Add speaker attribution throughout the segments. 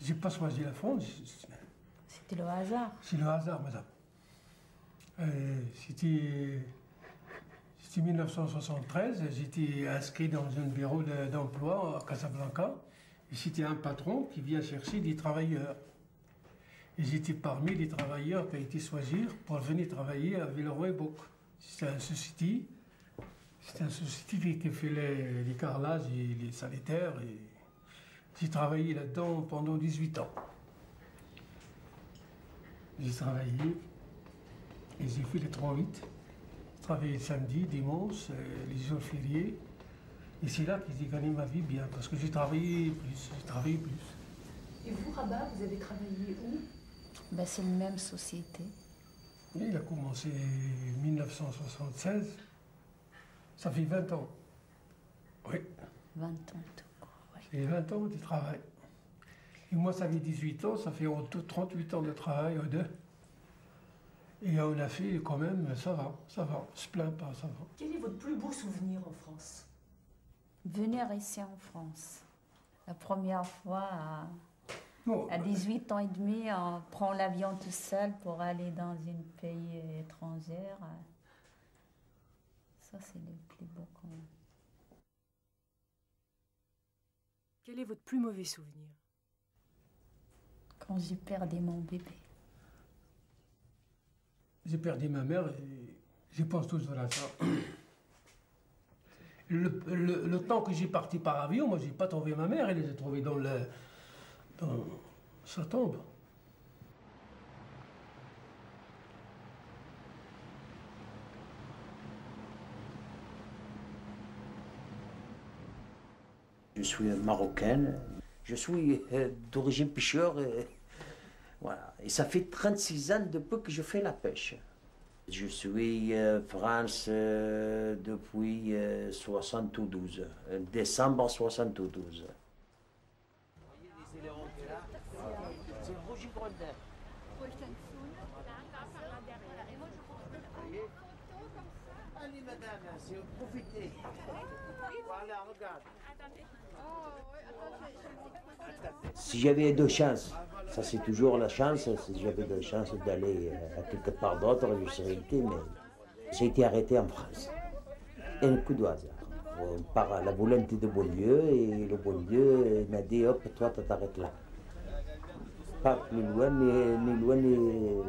Speaker 1: j'ai pas choisi la France.
Speaker 2: C'était le hasard.
Speaker 1: C'est le hasard, madame. C'était 1973, j'étais inscrit dans un bureau d'emploi à Casablanca. Et c'était un patron qui vient chercher des travailleurs. Et j'étais parmi les travailleurs qui ont été choisis pour venir travailler à Villeroy-Boc. C'était une société qui fait les carrelages et les sanitaires. Et j'ai travaillé là-dedans pendant 18 ans. J'ai travaillé et j'ai fait les 3-8. J'ai travaillé le samedi, dimanche, les jours fériés. Et c'est là que j'ai gagné ma vie bien, parce que j'ai travaillé plus,
Speaker 3: Et vous, Rabat, vous avez travaillé où?
Speaker 2: Ben, c'est la même société.
Speaker 1: Et il a commencé en 1976. Ça fait 20 ans. Oui.
Speaker 2: 20 ans tout court, oui.
Speaker 1: C'est 20 ans de travail. Et moi, ça fait 18 ans, ça fait en tout 38 ans de travail, aux deux. Et on a fait quand même, ça va, on se plaint pas, ça va.
Speaker 3: Quel est votre plus beau souvenir en France?
Speaker 2: Venir ici en France. La première fois,
Speaker 1: Non,
Speaker 2: à 18 ans et demi, on prend l'avion tout seul pour aller dans un pays étranger. Ça, c'est le plus beau quand même.
Speaker 3: Quel est votre plus mauvais souvenir?
Speaker 2: Quand j'ai perdu mon bébé.
Speaker 1: j'ai perdu ma mère et je pense toujours à ça. Le temps que j'ai parti par avion, moi, j'ai pas trouvé ma mère, elle les a trouvée dans sa tombe.
Speaker 4: Je suis marocaine, je suis d'origine pêcheur, voilà. Et ça fait 36 ans depuis que je fais la pêche. Je suis France depuis 72, décembre 72. C'est Roger Grondin. Allez madame, profitez. Voilà, regarde. Si j'avais deux chances, ça c'est toujours la chance, si j'avais deux chances d'aller à quelque part d'autre, je serais été, mais j'ai été arrêté en France. Et un coup de hasard. On part à la volonté de bon Dieu et le bon Dieu m'a dit hop, toi tu t'arrêtes là. Pas plus loin, ni loin, ni.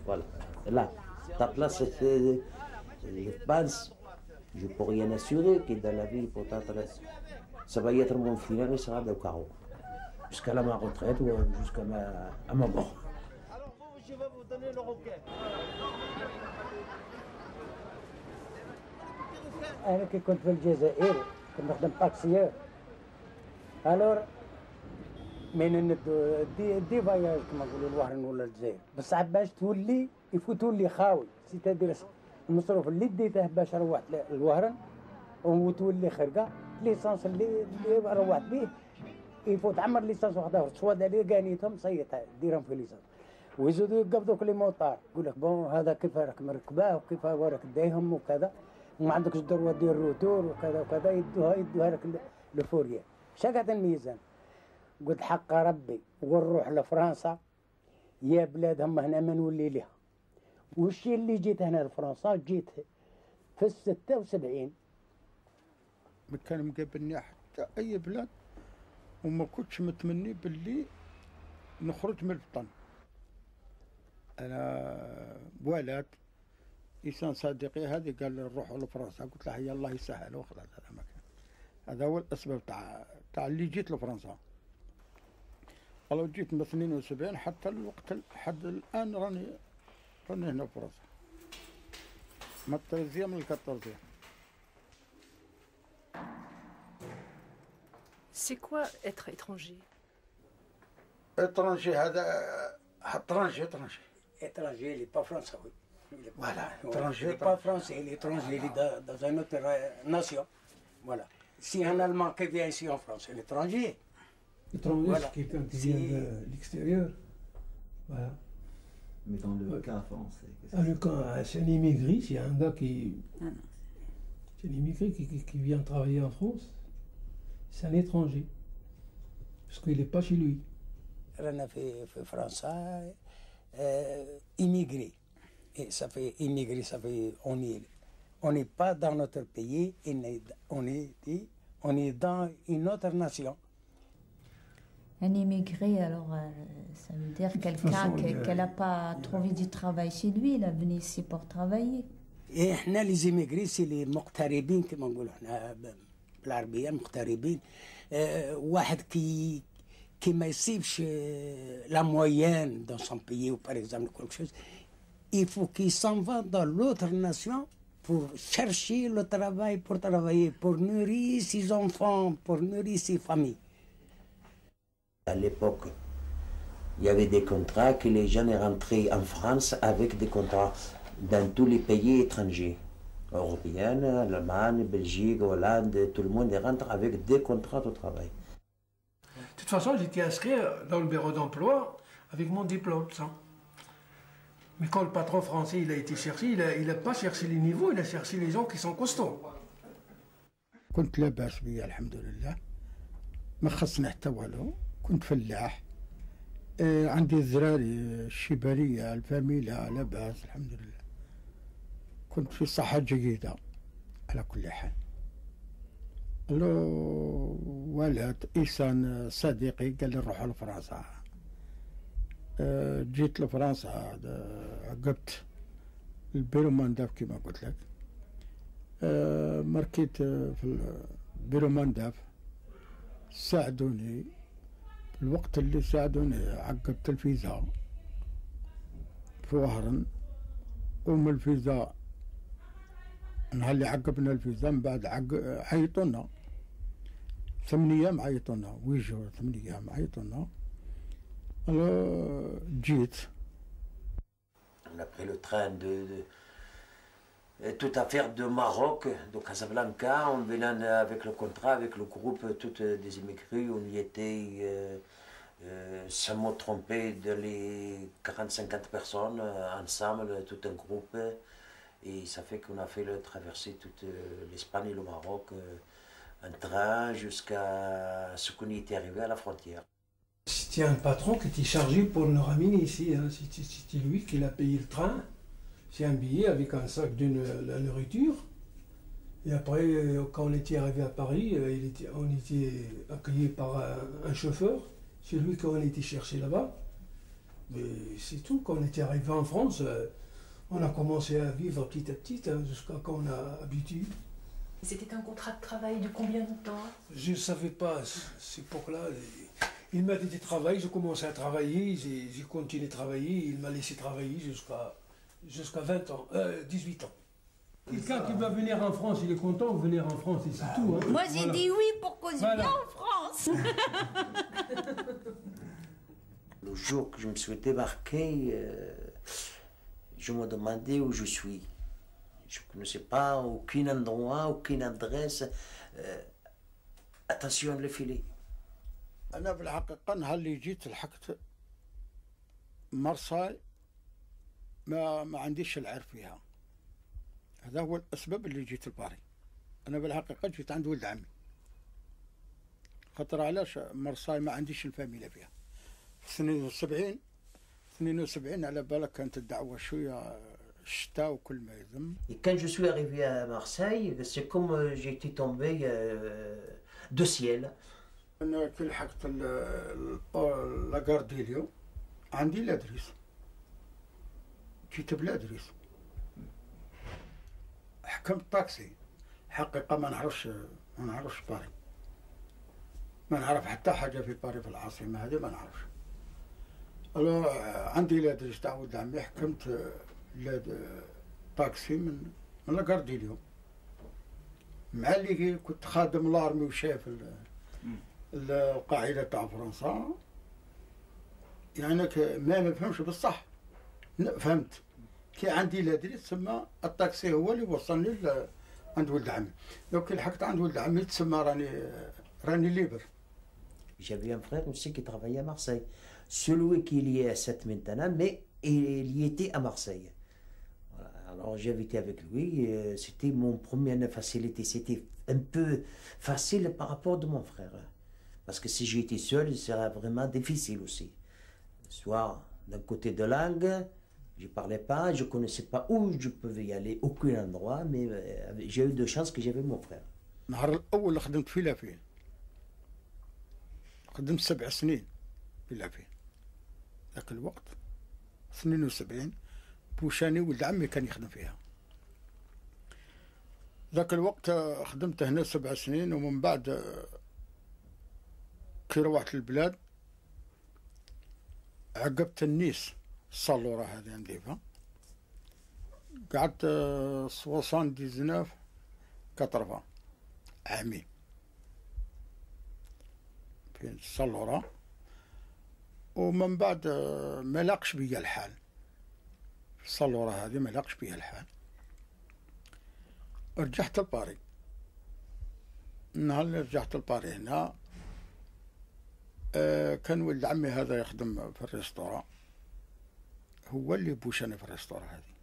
Speaker 4: Voilà. Là, ta place, je pense, je peux rien assurer que dans la vie, peut-être, ça va y être mon final et ça sera de carreau. Jusqu'à ma retraite ou jusqu'à ma mort. Alors vous, je vais vous donner le roquet.
Speaker 5: أنا كي كنت في الجزائر كنت نخدم طاكسيير الور من ندو دي فياج كما نقولوا الوهران ولا الجزائر بصح باش تولي يفوتوا لي خاوي سيتادير المصروف اللي ديته باش روحت الوهران وتولي خرقه ليسانس اللي روحت به يفوت عمر ليسانس وحده تسواد عليه كانيتهم صيتها ديرهم في ليسانس ويزيدوا يقبضوا كل موطار يقول لك بون هذا كيف راك مركباه وكيف راك دايهم وكذا وما عندكش دروا دير روتور وكذا وكذا يدوها لك لفوريا شقد الميزان قلت حق ربي ونروح لفرنسا يا بلادهم هنا ما نولي لها والشيء اللي جيت هنا لفرنسا جيت في 76
Speaker 6: ما كان مقابلني حتى اي بلاد وما كنتش متمني باللي نخرج من الوطن. انا ولات إنسان صديقي هذه قال لي نروحوا لفرنسا قلت له هيا الله يسهل وخلاص هذا ما كان. هذا هو الاسباب تاع اللي جيت لفرنسا. قالوا جيت من 72 حتى الوقت لحد الان راني هنا في فرنسا. من الترزيه من الكترزيه.
Speaker 3: C'est quoi être étranger?
Speaker 6: étranger هذا étranger
Speaker 5: étranger il est pas français.
Speaker 6: Voilà,
Speaker 5: étranger. Il n'est pas français, il est étranger, il est dans une autre nation. Voilà. Si un Allemand qui vient ici en France, un étranger.
Speaker 1: Étranger, voilà. C'est quelqu'un qui vient de l'extérieur. Voilà.
Speaker 7: Mais dans le cas français.
Speaker 1: Le cas, c'est un immigré, c'est un gars qui. C'est un immigré qui vient travailler en France. C'est un étranger. Parce qu'il n'est pas chez lui.
Speaker 5: رانا في فرنسا immigré. Et ça fait immigré, ça fait on n'est pas dans notre pays, on est dans une autre nation.
Speaker 2: Un immigré, alors ça veut dire quelqu'un
Speaker 1: façon,
Speaker 2: qui n'a pas trouvé du travail chez lui, il est venu ici pour travailler.
Speaker 5: Et احنا les immigrés c'est les مغتربين كما نقولوا احنا بالعربيه مغتربين. واحد qui ما يصيبش la moyenne dans son pays ou par exemple quelque chose, il faut qu'il s'en va dans l'autre nation pour chercher le travail, pour travailler, pour nourrir ses enfants, pour nourrir ses familles.
Speaker 4: À l'époque, il y avait des contrats que les gens rentraient en France avec des contrats dans tous les pays étrangers. Européens, Allemagne, Belgique, Hollande, tout le monde rentre avec des contrats de travail.
Speaker 1: De toute façon, j'étais inscrit dans le bureau d'emploi avec mon diplôme, ça. Mais quand le patron français il a été cherché, il n'a pas cherché les niveaux, il a cherché les gens qui sont costauds.
Speaker 6: كنت لاباس بيا الحمد لله، ما خصني حتى والو، كنت فلاح. عندي الذراري الشبالية الفاميلة لاباس الحمد لله. كنت في صحة جيدة على كل حال. ولد إحسان صديقي قال لي نروحوا لفرنسا. جيت لفرنسا عقبت البيرو مانداف كما قلت لك. ماركيت في البيرو مانداف ساعدوني في الوقت اللي ساعدوني، عقبت الفيزا في وهران. ومن الفيزا نهار اللي عقبنا الفيزا من بعد عيطونا 8 أيام، عيطونا 8 jours 8 أيام عيطونا. جيت.
Speaker 4: On a pris le train tout à faire de Maroc, de Casablanca. On venait avec le contrat, avec le groupe, toutes des immigrés. On y était, sans me tromper, de les 40-50 personnes ensemble, tout un groupe. Et ça fait qu'on a fait le traverser toute l'Espagne et le Maroc en train jusqu'à ce qu'on y était arrivé à la frontière.
Speaker 1: C'était un patron qui était chargé pour nous ramener ici. Hein. C'était lui qui l'a payé le train. C'est un billet avec un sac de la nourriture. Et après, quand on était arrivé à Paris, on était accueillis par un chauffeur. C'est lui qu'on était cherché là-bas. Mais c'est tout. Quand on était arrivé en France, on a commencé à vivre petit à petit jusqu'à quand on a habitué.
Speaker 3: C'était un contrat de travail de combien de temps?
Speaker 1: Je ne savais pas, cette époque-là. Il m'a dit de travailler, j'ai commencé à travailler, j'ai continué à travailler, il m'a laissé travailler jusqu'à 20 ans, 18 ans. Quelqu'un qui va venir en France, il est content de venir en France et c'est tout. Hein.
Speaker 2: Moi j'ai dit oui pour que je
Speaker 1: Voilà.
Speaker 2: vienne en France.
Speaker 4: Le jour que je me suis débarqué, je me demandais où je suis. Je ne connaissais pas aucun endroit, aucune adresse. Attention le filet.
Speaker 6: أنا في الحقيقة نهار اللي جيت لحقت مرساي ما عنديش العرف فيها. هذا هو الأسباب اللي جيت لباري. أنا بالحقيقة جيت عند ولد عمي. خاطر علاش مرساي ما عنديش الفاميلة فيها. في 72 على بالك كانت الدعوة شوية الشتاء وكل ما يذم.
Speaker 4: Et quand je suis arrivé à Marseille, c'est comme j'étais tombé de ciel.
Speaker 6: أنا كي لحقت لاكارديليو عندي الأدريس. جيت بالأدريس. حكمت طاكسي. حقيقة ما نعرفش باري. ما نعرف حتى حاجة في باري في العاصمة هذه ما نعرفش. ألو عندي الأدريس تاع ولد عمي، حكمت طاكسي من لاكارديليو. مع اللي كنت خادم الارمي وشاف القاعدة تاع فرنسا، يعني ما نفهمش بصح، فهمت كي عندي الادريس تسمى الطاكسي هو اللي وصلني عند ولد عمي. لو كي لحقت عند ولد عمي تسمى راني ليبر.
Speaker 4: J'avais un frère aussi qui travaillait à Marseille. Celui qui y est à 7 maintenant, mais il y était à Marseille. Voilà. Alors j'ai habité avec lui. C'était mon première facilité. C'était un peu facile par rapport de mon frère. Parce que si j'étais seul, ce serait vraiment difficile aussi. Soit d'un côté de langue, je ne parlais pas, je ne connaissais pas où je pouvais y aller, aucun endroit, mais j'ai eu de chance que j'avais mon frère.
Speaker 6: النهار الأول اللي خدمت في لافين خدمت 7 سنين في لافين ذاك الوقت 72 بوشاني ولد عمي كان يخدم فيها ذاك الوقت خدمت هنا 7 سنين ومن بعد كي روحت للبلاد عقبت النيس الصالورة هذه نظيفة قعدت 79 80 عامين في الصالورة ومن بعد ما لاقش بيا الحال في الصالورة هذه ما لاقش بيا الحال رجعت لباري النهار اللي رجعت لباري هنا كان ولد عمي هذا يخدم في الريستوران هو اللي بوشاني في الريستوران هذه.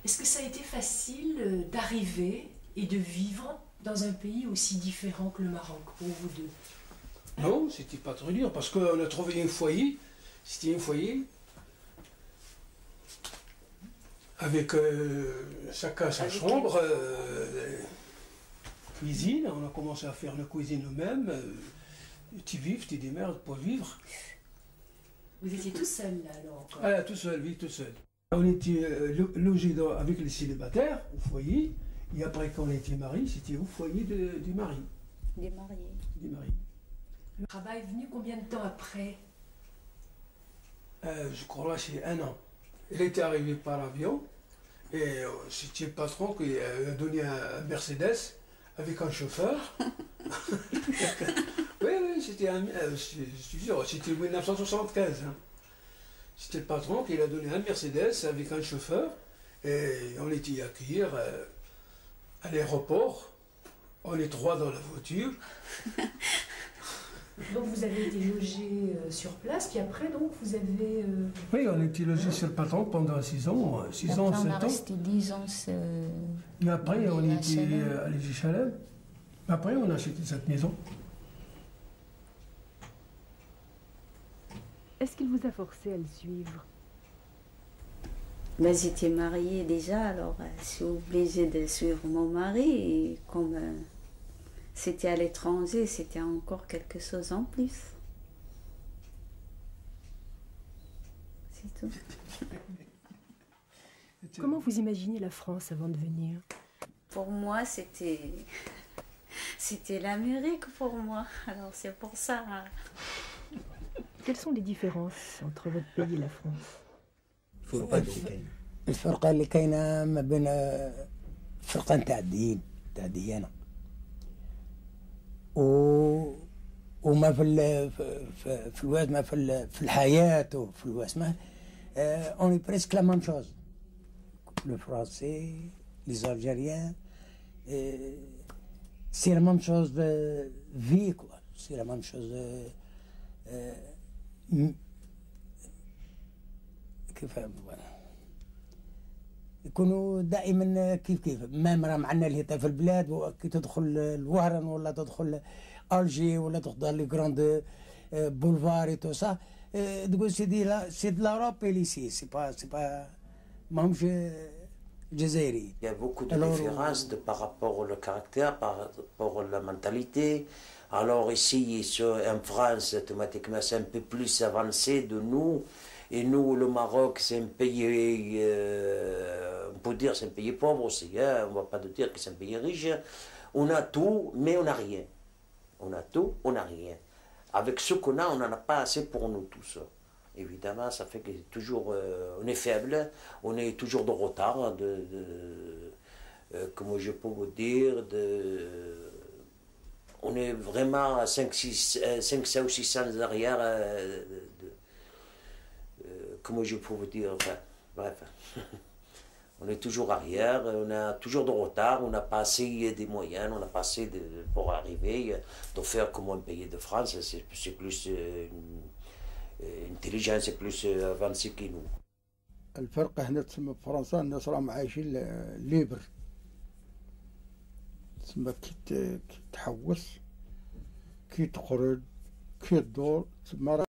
Speaker 3: Est-ce que ça a été facile d'arriver et de vivre dans un pays aussi différent que le Maroc pour vous deux?
Speaker 1: Non, c'était pas trop dur parce qu'on a trouvé un foyer. C'était un foyer avec chacun sa chambre, cuisine. On a commencé à faire la cuisine nous-mêmes. Tu vives, tu démerdes pour vivre.
Speaker 3: Vous étiez tout seul là alors?
Speaker 1: Ah, tout seul, oui, tout seul. On était logés avec les célibataires au foyer. Et après, quand on était mariés, c'était au foyer du mari.
Speaker 2: Des mariés.
Speaker 1: Des maris.
Speaker 3: Rabat est venu combien de temps après?
Speaker 1: Je crois que c'est 1 an. Il était arrivé par avion et c'était le patron qui a donné un Mercedes avec un chauffeur. Oui, c'était je te jure, c'était 1975. Hein. C'était le patron qui a donné un Mercedes avec un chauffeur et on était accueillis à l'aéroport. On est 3 dans la voiture.
Speaker 3: Donc vous avez été logé sur place, puis après donc vous avez...
Speaker 1: Oui, on était logé sur le patron pendant 6 ans, 6 ans, 7
Speaker 2: On a
Speaker 1: ans.
Speaker 2: resté 10 ans.
Speaker 1: Et après, on était à Jérusalem. Après, on a acheté cette maison.
Speaker 3: Est-ce qu'il vous a forcé à le suivre?
Speaker 2: Ben, j'étais mariée déjà, alors je suis obligée de suivre mon mari. Et comme c'était à l'étranger, c'était encore quelque chose en plus. C'est tout.
Speaker 3: Comment vous imaginez la France avant de venir?
Speaker 2: Pour moi, c'était l'Amérique pour moi. Alors c'est pour ça.
Speaker 3: Quelles sont les différences entre votre pays et la France?
Speaker 5: الفرقة اللي كاينة ما بين فرقة نتاع الدين تاع ديانة وما في الوقت ما في الحياة وفي الوقت ما on est presque la même chose le français les algériens c'est la même chose de vie quoi c'est la même chose de كيف يكونوا دائما كيف ما مرة معنا اللي في البلاد وكي تدخل الوهران ولا تدخل الجي ولا تدخل لي جراند بولفار اي تو سا تقول سيدي لا سي دو لاوروب ليسي سي با ماهمش جزائري.
Speaker 4: Il y a beaucoup de différences par rapport au caractère, par rapport à la mentalité. Alors ici, en France, automatiquement, c'est un peu plus avancé de nous. Et nous, le Maroc, c'est un pays, on peut dire c'est un pays pauvre aussi, hein? On ne va pas dire que c'est un pays riche. On a tout, mais on n'a rien. On a tout, on n'a rien. Avec ce qu'on a, on n'en a pas assez pour nous tous. Évidemment, ça fait que toujours, on est faible, on est toujours de retard, comment je peux vous dire, on est vraiment à 500 ou 600 arrière. Comment je peux vous dire, enfin, bref, on est toujours arrière, on a toujours de retard, on n'a pas assez des moyens, on n'a pas assez pour arriver, de faire comme un pays de France, c'est plus intelligent, c'est plus avancé que nous.
Speaker 6: الفرقة هنا تسمى بفرنسا الناس راهم عايشين ليبر تسمى كي تحوس كي تخرج كي الدور تما